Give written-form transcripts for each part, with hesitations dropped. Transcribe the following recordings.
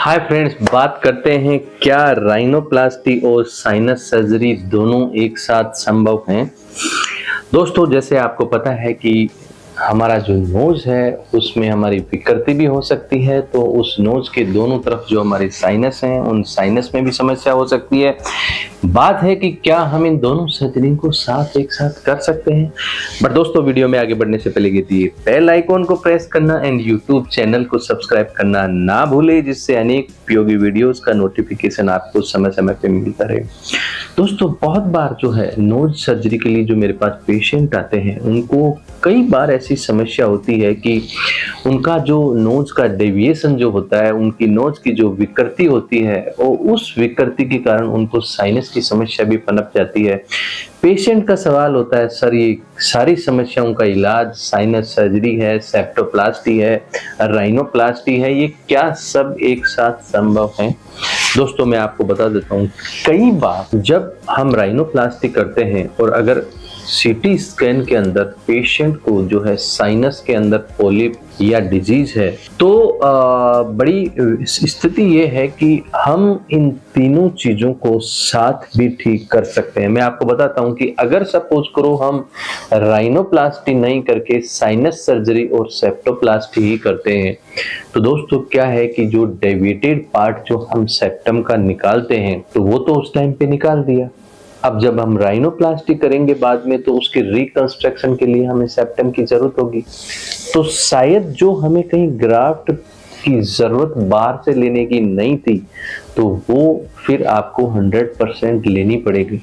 Hi friends, बात करते हैं क्या राइनोप्लास्टी और साइनस सर्जरी दोनों एक साथ संभव हैं। दोस्तों, जैसे आपको पता है कि हमारा जो नोज है उसमें हमारी विकृति भी हो सकती है, तो उस नोज के दोनों तरफ जो हमारी साइनस हैं उन साइनस में भी समस्या हो सकती है। बात है कि क्या हम इन दोनों सर्जरी को एक साथ कर सकते हैं। बट दोस्तों, वीडियो में आगे बढ़ने से पहले कीजिए बेल आइकॉन को प्रेस करना एंड यूट्यूब चैनल को सब्सक्राइब करना ना भूले, जिससे अनेक उपयोगी वीडियोस का नोटिफिकेशन आपको समय समय पे मिलता रहे। दोस्तों, बहुत बार जो है नोज सर्जरी के लिए जो मेरे पास पेशेंट आते हैं उनको कई बार ऐसी समस्या होती है कि उनका जो नोज का डेविएशन जो होता है, उनकी नोज की जो विकृति होती है और उस विकृति के कारण उनको साइनस की समस्या भी पनप जाती है। पेशेंट का सवाल होता है, सर ये सारी समस्याओं का इलाज साइनस सर्जरी है, सेप्टोप्लास्टी है, राइनोप्लास्टी है, ये क्या सब एक साथ संभव है? दोस्तों, मैं आपको बता देता हूँ, कई बार जब हम राइनोप्लास्टी करते हैं और अगर सीटी स्कैन के अंदर पेशेंट को जो है साइनस के अंदर पॉलिप या डिजीज है, तो बड़ी स्थिति ये है कि हम इन तीनों चीजों को साथ भी ठीक कर सकते हैं। मैं आपको बताता हूं कि अगर सपोज करो हम राइनोप्लास्टी नहीं करके साइनस सर्जरी और सेप्टोप्लास्टी ही करते हैं, तो दोस्तों क्या है कि जो डेविएटेड पार्ट जो हम सेप्टम का निकालते हैं, तो वो तो उस टाइम पे निकाल दिया। अब जब हम राइनोप्लास्टी करेंगे बाद में, तो उसके रिकंस्ट्रक्शन के लिए हमें सेप्टम की जरूरत होगी। तो शायद जो हमें कहीं ग्राफ्ट की जरूरत बाहर से लेने की नहीं थी, तो वो फिर आपको 100% लेनी पड़ेगी।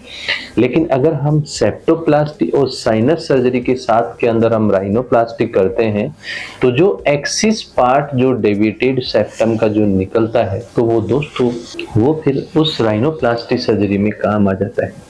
लेकिन अगर हम सेप्टोप्लास्टी और साइनस सर्जरी के साथ के अंदर हम राइनोप्लास्टी करते हैं, तो जो एक्सिस पार्ट जो डेविएटेड सेप्टम का जो निकलता है, तो वो दोस्तों वो फिर उस राइनोप्लास्टी सर्जरी में काम आ जाता है।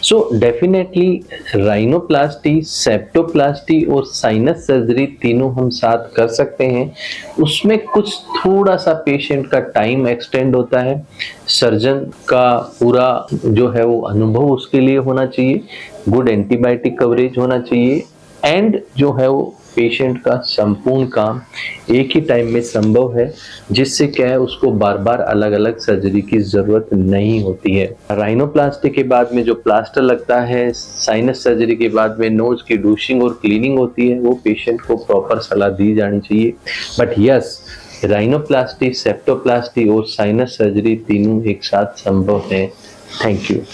सो डेफिनेटली राइनोप्लास्टी, सेप्टोप्लास्टी और साइनस सर्जरी तीनों हम साथ कर सकते हैं। उसमें कुछ थोड़ा सा पेशेंट का टाइम एक्सटेंड होता है, सर्जन का पूरा जो है वो अनुभव उसके लिए होना चाहिए, गुड एंटीबायोटिक कवरेज होना चाहिए, एंड जो है वो पेशेंट का संपूर्ण काम एक ही टाइम में संभव है, जिससे क्या है उसको बार बार अलग अलग सर्जरी की जरूरत नहीं होती है। राइनोप्लास्टी के बाद में जो प्लास्टर लगता है, साइनस सर्जरी के बाद में नोज की डूशिंग और क्लीनिंग होती है, वो पेशेंट को प्रॉपर सलाह दी जानी चाहिए। बट यस, राइनोप्लास्टी, सेप्टोप्लास्टी और साइनस सर्जरी तीनों एक साथ संभव है। Thank you.